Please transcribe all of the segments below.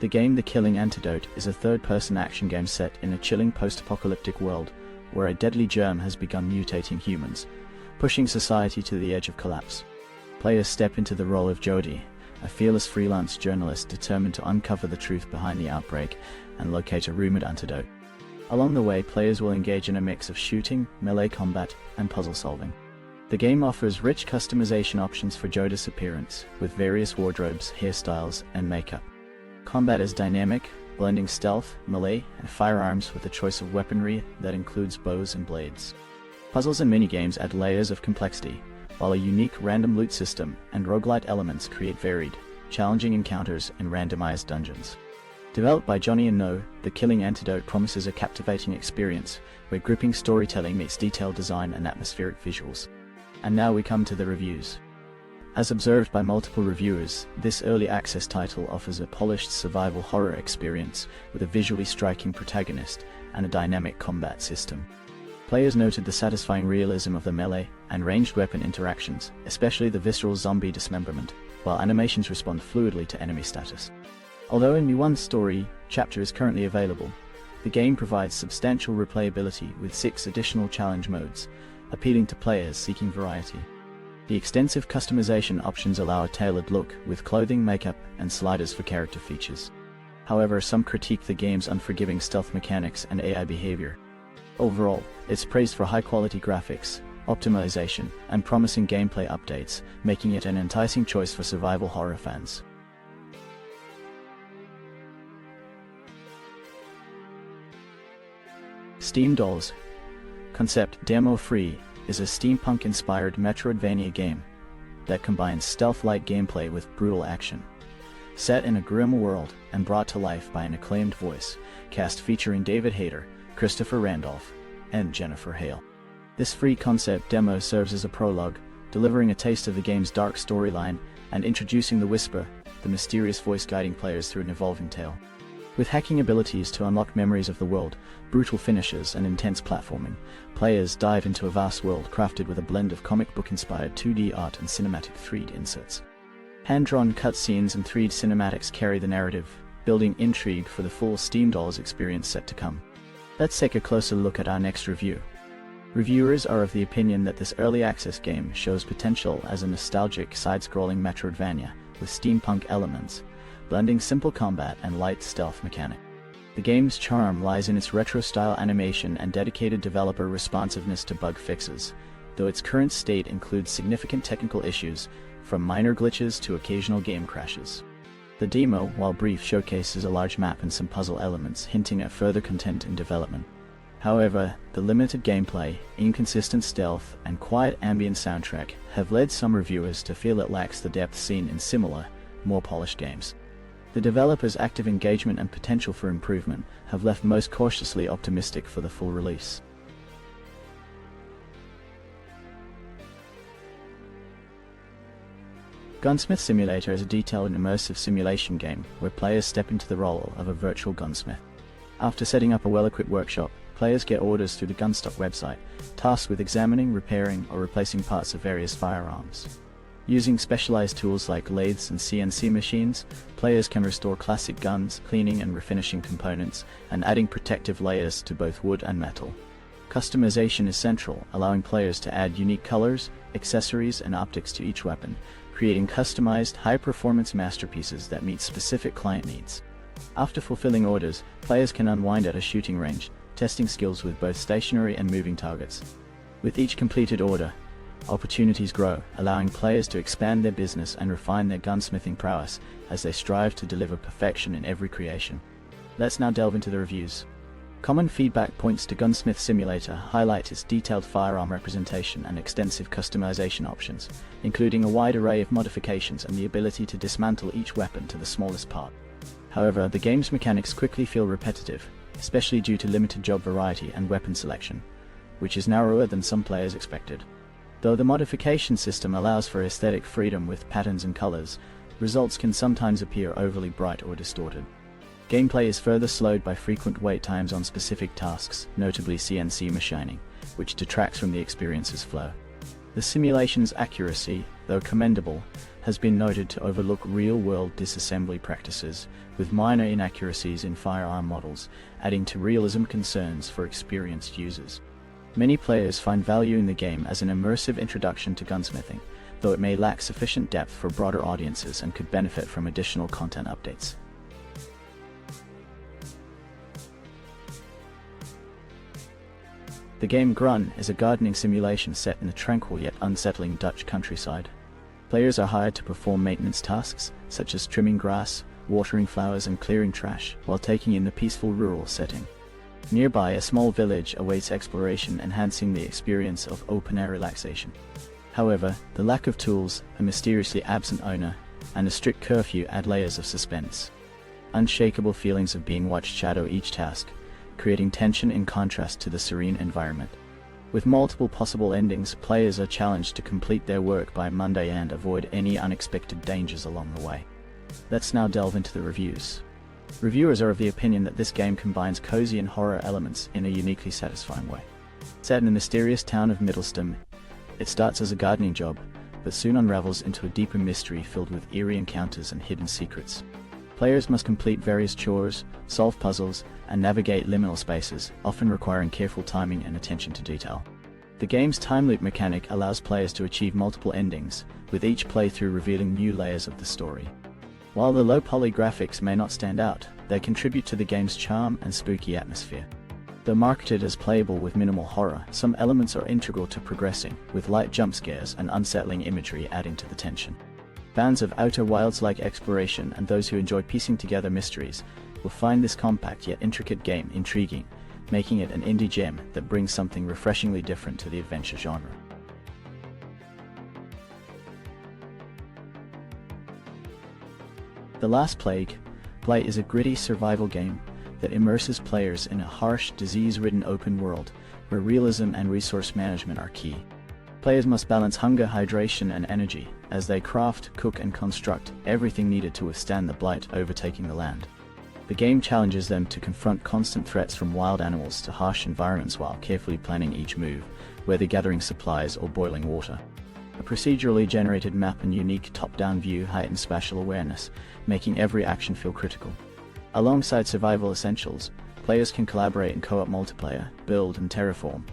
The game The Killing Antidote is a third-person action game set in a chilling post-apocalyptic world where a deadly germ has begun mutating humans, pushing society to the edge of collapse. Players step into the role of Jody, a fearless freelance journalist determined to uncover the truth behind the outbreak and locate a rumored antidote. Along the way, players will engage in a mix of shooting, melee combat, and puzzle solving. The game offers rich customization options for Jody's appearance, with various wardrobes, hairstyles, and makeup. Combat is dynamic, blending stealth, melee, and firearms with a choice of weaponry that includes bows and blades. Puzzles and minigames add layers of complexity, while a unique random loot system and roguelite elements create varied, challenging encounters in randomized dungeons. Developed by Johnny and No, The Killing Antidote promises a captivating experience where gripping storytelling meets detailed design and atmospheric visuals. And now we come to the reviews. As observed by multiple reviewers, this early access title offers a polished survival horror experience with a visually striking protagonist and a dynamic combat system. Players noted the satisfying realism of the melee and ranged weapon interactions, especially the visceral zombie dismemberment, while animations respond fluidly to enemy status. Although only one story chapter is currently available, the game provides substantial replayability with 6 additional challenge modes, appealing to players seeking variety. The extensive customization options allow a tailored look, with clothing, makeup, and sliders for character features. However, some critique the game's unforgiving stealth mechanics and AI behavior. Overall, it's praised for high-quality graphics, optimization, and promising gameplay updates, making it an enticing choice for survival horror fans. SteamDolls. Concept Demo Free is a steampunk-inspired Metroidvania game that combines stealth-like gameplay with brutal action. Set in a grim world and brought to life by an acclaimed voice cast featuring David Hayter, Christopher Randolph, and Jennifer Hale. This free concept demo serves as a prologue, delivering a taste of the game's dark storyline and introducing the Whisper, the mysterious voice guiding players through an evolving tale. With hacking abilities to unlock memories of the world, brutal finishes, and intense platforming, players dive into a vast world crafted with a blend of comic book-inspired 2D art and cinematic 3D inserts. Hand-drawn cutscenes and 3D cinematics carry the narrative, building intrigue for the full SteamDolls experience set to come. Let's take a closer look at our next review. Reviewers are of the opinion that this early access game shows potential as a nostalgic side-scrolling Metroidvania with steampunk elements, blending simple combat and light stealth mechanic. The game's charm lies in its retro-style animation and dedicated developer responsiveness to bug fixes, though its current state includes significant technical issues, from minor glitches to occasional game crashes. The demo, while brief, showcases a large map and some puzzle elements, hinting at further content in development. However, the limited gameplay, inconsistent stealth, and quiet ambient soundtrack have led some reviewers to feel it lacks the depth seen in similar, more polished games. The developer's active engagement and potential for improvement have left most cautiously optimistic for the full release. Gunsmith Simulator is a detailed and immersive simulation game where players step into the role of a virtual gunsmith. After setting up a well-equipped workshop, players get orders through the Gunstock website, tasked with examining, repairing, or replacing parts of various firearms. Using specialized tools like lathes and CNC machines, players can restore classic guns, cleaning and refinishing components, and adding protective layers to both wood and metal. Customization is central, allowing players to add unique colors, accessories, and optics to each weapon, creating customized, high-performance masterpieces that meet specific client needs. After fulfilling orders, players can unwind at a shooting range, testing skills with both stationary and moving targets. With each completed order, opportunities grow, allowing players to expand their business and refine their gunsmithing prowess as they strive to deliver perfection in every creation. Let's now delve into the reviews. Common feedback points to Gunsmith Simulator highlight its detailed firearm representation and extensive customization options, including a wide array of modifications and the ability to dismantle each weapon to the smallest part. However, the game's mechanics quickly feel repetitive, especially due to limited job variety and weapon selection, which is narrower than some players expected. Though the modification system allows for aesthetic freedom with patterns and colors, results can sometimes appear overly bright or distorted. Gameplay is further slowed by frequent wait times on specific tasks, notably CNC machining, which detracts from the experience's flow. The simulation's accuracy, though commendable, has been noted to overlook real-world disassembly practices, with minor inaccuracies in firearm models, adding to realism concerns for experienced users. Many players find value in the game as an immersive introduction to gunsmithing, though it may lack sufficient depth for broader audiences and could benefit from additional content updates. The game Grunn is a gardening simulation set in the tranquil yet unsettling Dutch countryside. Players are hired to perform maintenance tasks, such as trimming grass, watering flowers and clearing trash, while taking in the peaceful rural setting. Nearby, a small village awaits exploration, enhancing the experience of open-air relaxation. However, the lack of tools, a mysteriously absent owner, and a strict curfew add layers of suspense. Unshakable feelings of being watched shadow each task, creating tension in contrast to the serene environment. With multiple possible endings, players are challenged to complete their work by Monday and avoid any unexpected dangers along the way. Let's now delve into the reviews. Reviewers are of the opinion that this game combines cozy and horror elements in a uniquely satisfying way. Set in the mysterious town of Middlestum, it starts as a gardening job, but soon unravels into a deeper mystery filled with eerie encounters and hidden secrets. Players must complete various chores, solve puzzles, and navigate liminal spaces, often requiring careful timing and attention to detail. The game's time loop mechanic allows players to achieve multiple endings, with each playthrough revealing new layers of the story. While the low-poly graphics may not stand out, they contribute to the game's charm and spooky atmosphere. Though marketed as playable with minimal horror, some elements are integral to progressing, with light jump scares and unsettling imagery adding to the tension. Fans of Outer Wilds-like exploration and those who enjoy piecing together mysteries will find this compact yet intricate game intriguing, making it an indie gem that brings something refreshingly different to the adventure genre. The Last Plague, Blight is a gritty survival game that immerses players in a harsh, disease-ridden open world where realism and resource management are key. Players must balance hunger, hydration, and energy as they craft, cook, and construct everything needed to withstand the blight overtaking the land. The game challenges them to confront constant threats from wild animals to harsh environments while carefully planning each move, whether gathering supplies or boiling water. A procedurally generated map and unique top-down view heighten spatial awareness, making every action feel critical. Alongside survival essentials, players can collaborate in co-op multiplayer, build and terraform,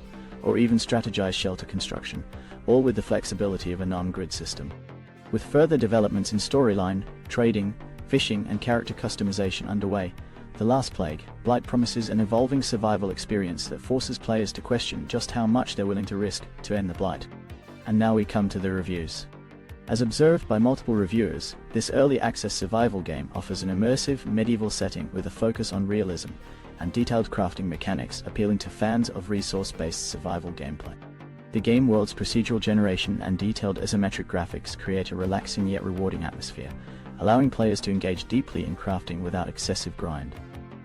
or even strategize shelter construction, all with the flexibility of a non-grid system. With further developments in storyline, trading, fishing, and character customization underway, The Last Plague, Blight promises an evolving survival experience that forces players to question just how much they're willing to risk to end the blight. And now we come to the reviews. As observed by multiple reviewers, this early access survival game offers an immersive medieval setting with a focus on realism and detailed crafting mechanics, appealing to fans of resource-based survival gameplay. The game world's procedural generation and detailed isometric graphics create a relaxing yet rewarding atmosphere, allowing players to engage deeply in crafting without excessive grind.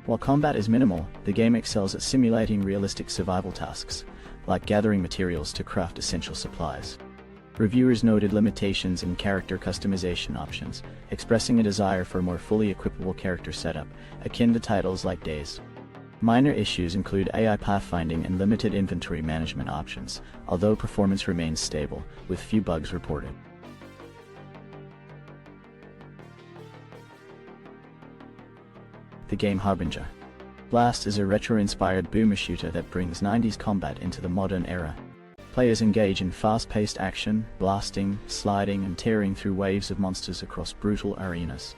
While combat is minimal, the game excels at simulating realistic survival tasks, like gathering materials to craft essential supplies. Reviewers noted limitations in character customization options, expressing a desire for a more fully equipable character setup, akin to titles like Days. Minor issues include AI pathfinding and limited inventory management options, although performance remains stable, with few bugs reported. The game Harbinger. Blast is a retro-inspired boomer shooter that brings 90s combat into the modern era. Players engage in fast-paced action, blasting, sliding, and tearing through waves of monsters across brutal arenas.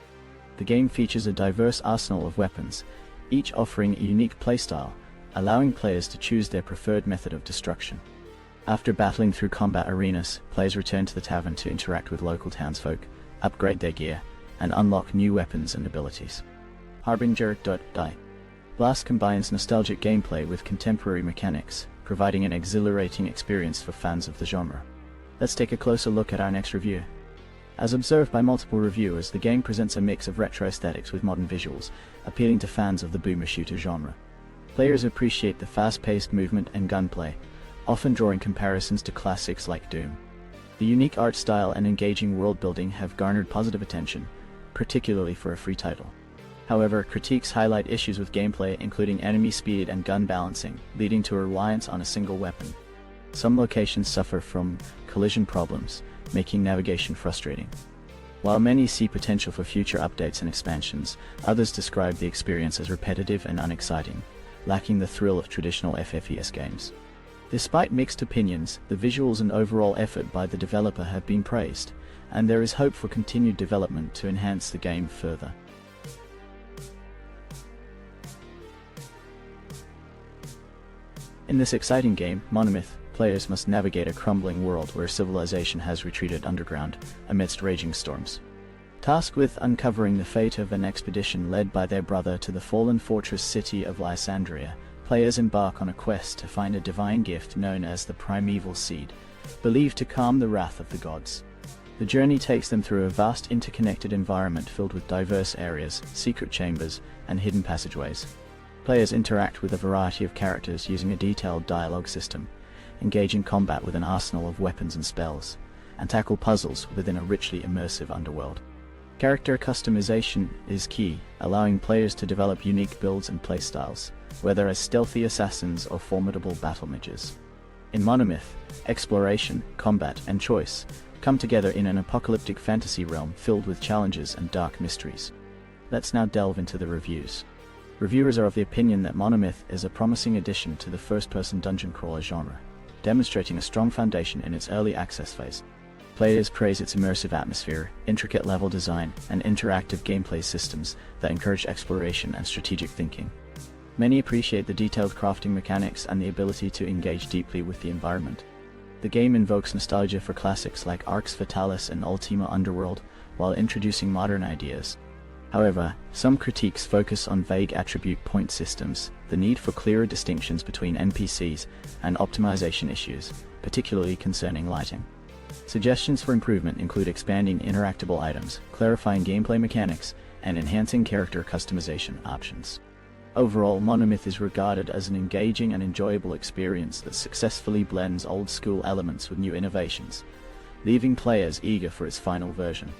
The game features a diverse arsenal of weapons, each offering a unique playstyle, allowing players to choose their preferred method of destruction. After battling through combat arenas, players return to the tavern to interact with local townsfolk, upgrade their gear, and unlock new weapons and abilities. Harbinger.die. Blast combines nostalgic gameplay with contemporary mechanics, providing an exhilarating experience for fans of the genre. Let's take a closer look at our next review. As observed by multiple reviewers, the game presents a mix of retro aesthetics with modern visuals, appealing to fans of the boomer shooter genre. Players appreciate the fast-paced movement and gunplay, often drawing comparisons to classics like Doom. The unique art style and engaging world-building have garnered positive attention, particularly for a free title. However, critiques highlight issues with gameplay, including enemy speed and gun balancing, leading to a reliance on a single weapon. Some locations suffer from collision problems, making navigation frustrating. While many see potential for future updates and expansions, others describe the experience as repetitive and unexciting, lacking the thrill of traditional FFES games. Despite mixed opinions, the visuals and overall effort by the developer have been praised, and there is hope for continued development to enhance the game further. In this exciting game, Monomyth, players must navigate a crumbling world where civilization has retreated underground amidst raging storms. Tasked with uncovering the fate of an expedition led by their brother to the fallen fortress city of Lysandria, players embark on a quest to find a divine gift known as the Primeval Seed, believed to calm the wrath of the gods. The journey takes them through a vast interconnected environment filled with diverse areas, secret chambers, and hidden passageways. Players interact with a variety of characters using a detailed dialogue system, engage in combat with an arsenal of weapons and spells, and tackle puzzles within a richly immersive underworld. Character customization is key, allowing players to develop unique builds and playstyles, whether as stealthy assassins or formidable battle mages. In Monomyth, exploration, combat, and choice come together in an apocalyptic fantasy realm filled with challenges and dark mysteries. Let's now delve into the reviews. Reviewers are of the opinion that Monomyth is a promising addition to the first-person dungeon crawler genre, demonstrating a strong foundation in its early access phase. Players praise its immersive atmosphere, intricate level design, and interactive gameplay systems that encourage exploration and strategic thinking. Many appreciate the detailed crafting mechanics and the ability to engage deeply with the environment. The game invokes nostalgia for classics like Arx Fatalis and Ultima Underworld, while introducing modern ideas. However, some critiques focus on vague attribute point systems, the need for clearer distinctions between NPCs, and optimization issues, particularly concerning lighting. Suggestions for improvement include expanding interactable items, clarifying gameplay mechanics, and enhancing character customization options. Overall, Monomyth is regarded as an engaging and enjoyable experience that successfully blends old-school elements with new innovations, leaving players eager for its final version.